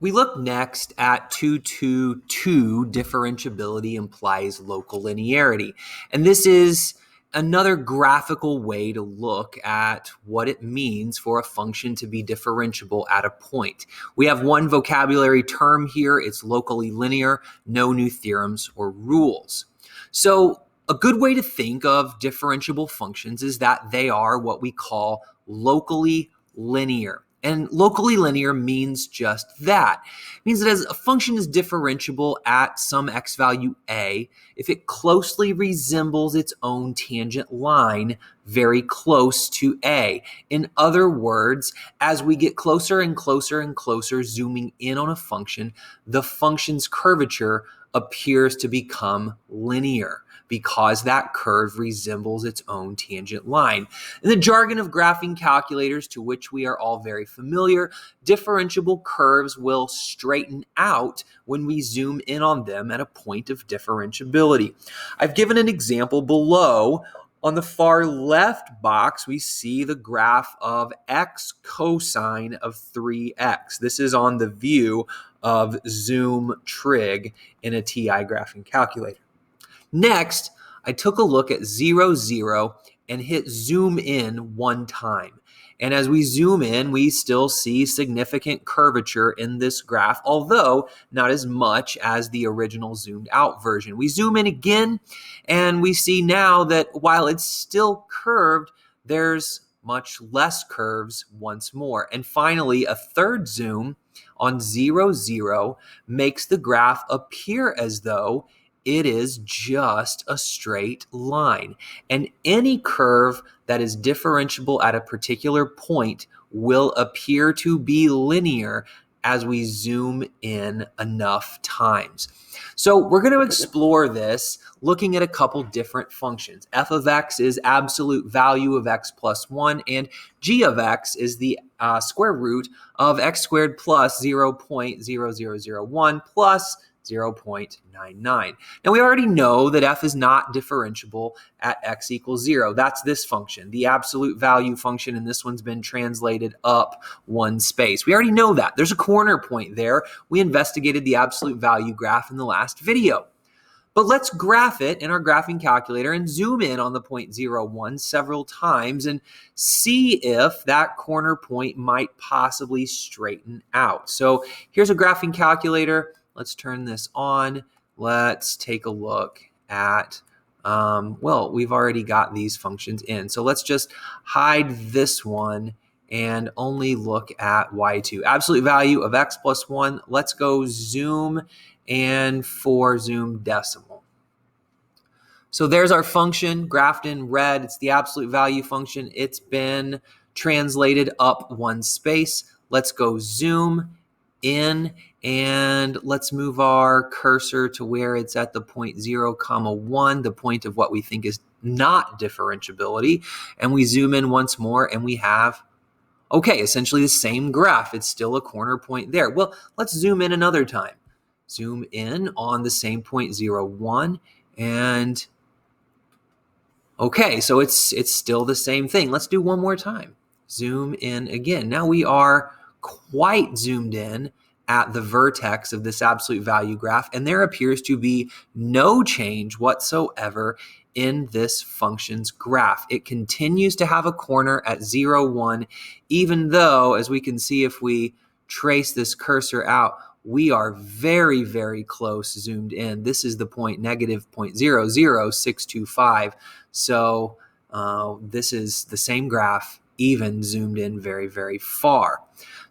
We look next at 222, differentiability implies local linearity. And this is another graphical way to look at what it means for a function to be differentiable at a point. We have one vocabulary term here. It's locally linear, no new theorems or rules. So a good way to think of differentiable functions is that they are what we call locally linear. And locally linear means just that. It means that as a function is differentiable at some x value a, if it closely resembles its own tangent line very close to a. In other words, as we get closer and closer and closer zooming in on a function, the function's curvature appears to become linear because that curve resembles its own tangent line. In the jargon of graphing calculators, to which we are all very familiar, differentiable curves will straighten out when we zoom in on them at a point of differentiability. I've given an example below. On the far left box, we see the graph of x cosine of 3x. This is on the view of zoom trig in a TI graphing calculator. Next, I took a look at 0, 0 and hit zoom in one time. And as we zoom in, we still see significant curvature in this graph, although not as much as the original zoomed out version. We zoom in again, and we see now that while it's still curved, there's much less curves once more. And finally, a third zoom on 0, 0 makes the graph appear as though it is just a straight line. And any curve that is differentiable at a particular point will appear to be linear as we zoom in enough times. So we're going to explore this looking at a couple different functions. F of x is absolute value of x plus 1, and g of x is the square root of x squared plus 0.0001 plus 0.99. Now we already know that f is not differentiable at x equals 0. That's this function, the absolute value function, and this one's been translated up one space. We already know that. There's a corner point there. We investigated the absolute value graph in the last video. But let's graph it in our graphing calculator and zoom in on the point 0.01 several times and see if that corner point might possibly straighten out. So here's a graphing calculator. Let's turn this on. Let's take a look at, we've already got these functions in. So let's just hide this one and only look at y2. Absolute value of x plus 1. Let's go zoom and for zoom decimal. So there's our function graphed in red. It's the absolute value function. It's been translated up one space. Let's go zoom in and let's move our cursor to where it's at the point 0, 1, the point of what we think is not differentiability. And we zoom in once more and we have, okay, essentially the same graph. It's still a corner point there. Well, let's zoom in another time. Zoom in on the same point 0.1 and okay, so it's still the same thing. Let's do one more time. Zoom in again. Now we are quite zoomed in at the vertex of this absolute value graph, and there appears to be no change whatsoever in this function's graph. It continues to have a corner at 0, 1, even though, as we can see if we trace this cursor out, we are very, very close zoomed in. This is the point negative 0.00625. So this is the same graph, even zoomed in very, very far.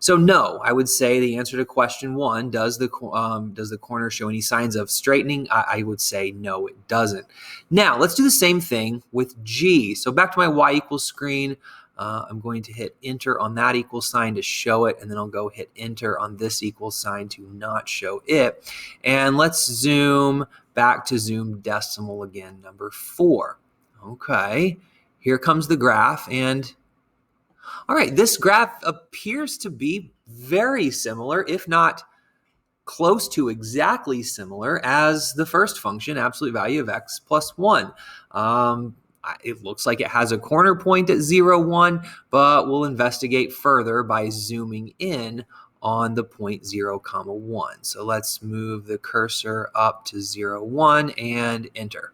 So no, I would say the answer to question 1, does the corner show any signs of straightening? I would say no, it doesn't. Now let's do the same thing with G. So back to my y equals screen. I'm going to hit enter on that equal sign to show it, and then I'll go hit enter on this equal sign to not show it. And let's zoom back to zoom decimal again, number 4. Okay, here comes the graph, and all right, this graph appears to be very similar, if not close to exactly similar as the first function, absolute value of x plus 1. It looks like it has a corner point at 0, 1, but we'll investigate further by zooming in on the point 0, 1. So let's move the cursor up to 0, 1 and enter.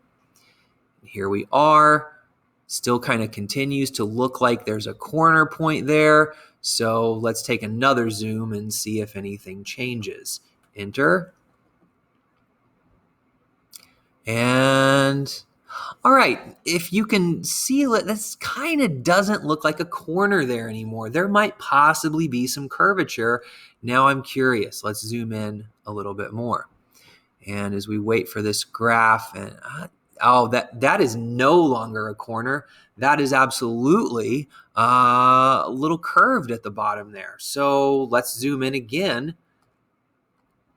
Here we are. Still kind of continues to look like there's a corner point there. So let's take another zoom and see if anything changes. Enter. And all right, if you can see, this kind of doesn't look like a corner there anymore. There might possibly be some curvature. Now I'm curious. Let's zoom in a little bit more. And as we wait for this graph, and oh, that is no longer a corner. That is absolutely a little curved at the bottom there. So let's zoom in again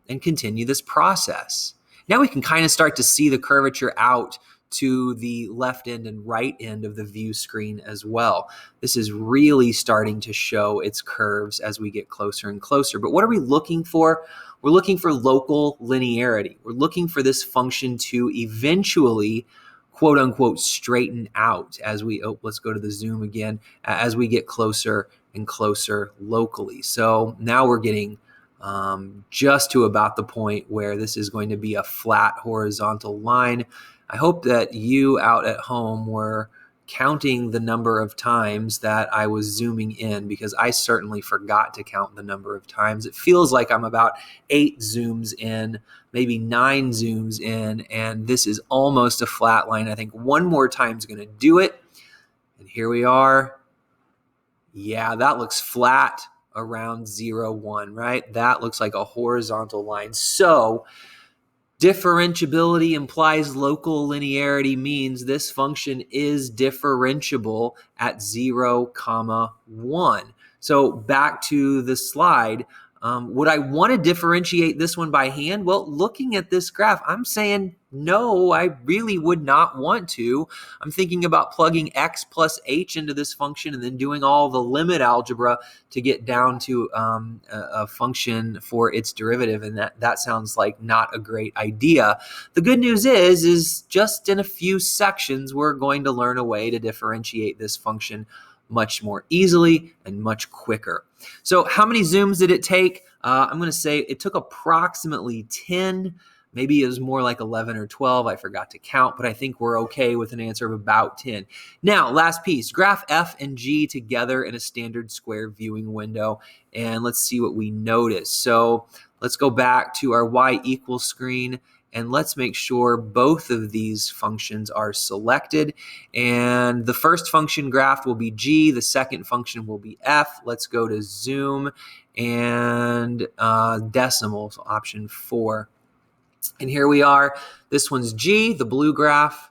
and continue this process. Now we can kind of start to see the curvature out to the left end and right end of the view screen as well. This is really starting to show its curves as we get closer and closer. But what are we looking for? We're looking for local linearity. We're looking for this function to eventually, quote unquote, straighten out as we, let's go to the zoom again, as we get closer and closer locally. So now we're getting just to about the point where this is going to be a flat horizontal line. I hope that you out at home were counting the number of times that I was zooming in, because I certainly forgot to count the number of times. It feels like I'm about 8 zooms in, maybe 9 zooms in, and this is almost a flat line. I think one more time is going to do it. And here we are. Yeah, that looks flat around 0, 1, right? That looks like a horizontal line. So differentiability implies local linearity means this function is differentiable at 0, 1. So back to the slide, would I want to differentiate this one by hand? Well, looking at this graph, I'm saying no, I really would not want to. I'm thinking about plugging x plus h into this function and then doing all the limit algebra to get down to a function for its derivative, and that sounds like not a great idea. The good news is just in a few sections, we're going to learn a way to differentiate this function much more easily and much quicker. So how many zooms did it take? I'm going to say it took approximately 10. Maybe it was more like 11 or 12. I forgot to count, but I think we're okay with an answer of about 10. Now, last piece, graph F and G together in a standard square viewing window, and let's see what we notice. So let's go back to our y equals screen, and let's make sure both of these functions are selected. And the first function graphed will be G, the second function will be F. Let's go to zoom and decimal, so option 4. And here we are. This one's G, the blue graph,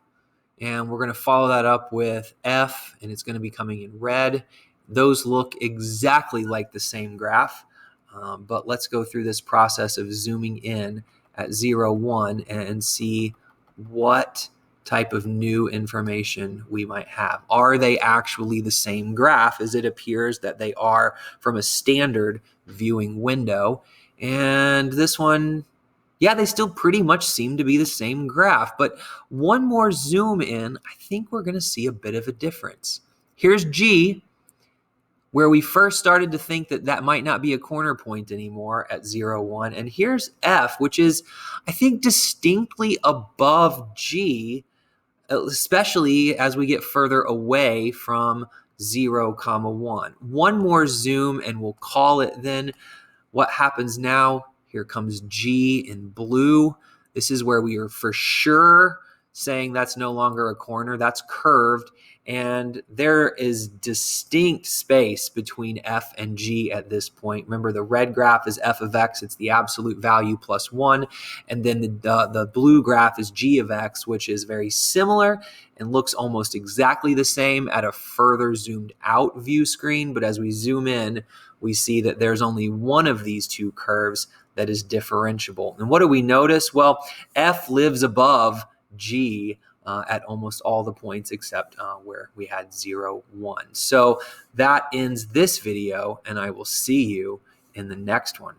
and we're going to follow that up with F, and it's going to be coming in red. Those look exactly like the same graph, but let's go through this process of zooming in at 0, 1 and see what type of new information we might have. Are they actually the same graph as it appears that they are from a standard viewing window? And this one, yeah, they still pretty much seem to be the same graph, but one more zoom in, I think we're going to see a bit of a difference. Here's G, where we first started to think that might not be a corner point anymore at 0, 1. And here's F, which is, I think, distinctly above G, especially as we get further away from 0, 1. One more zoom and we'll call it then. What happens now? Here comes G in blue. This is where we are for sure saying that's no longer a corner, that's curved, and there is distinct space between F and G at this point. Remember, the red graph is F of X, it's the absolute value plus 1, and then the blue graph is G of X, which is very similar and looks almost exactly the same at a further zoomed out view screen, but as we zoom in, we see that there's only one of these two curves that is differentiable. And what do we notice? Well, F lives above G at almost all the points except where we had 0, 1. So that ends this video, and I will see you in the next one.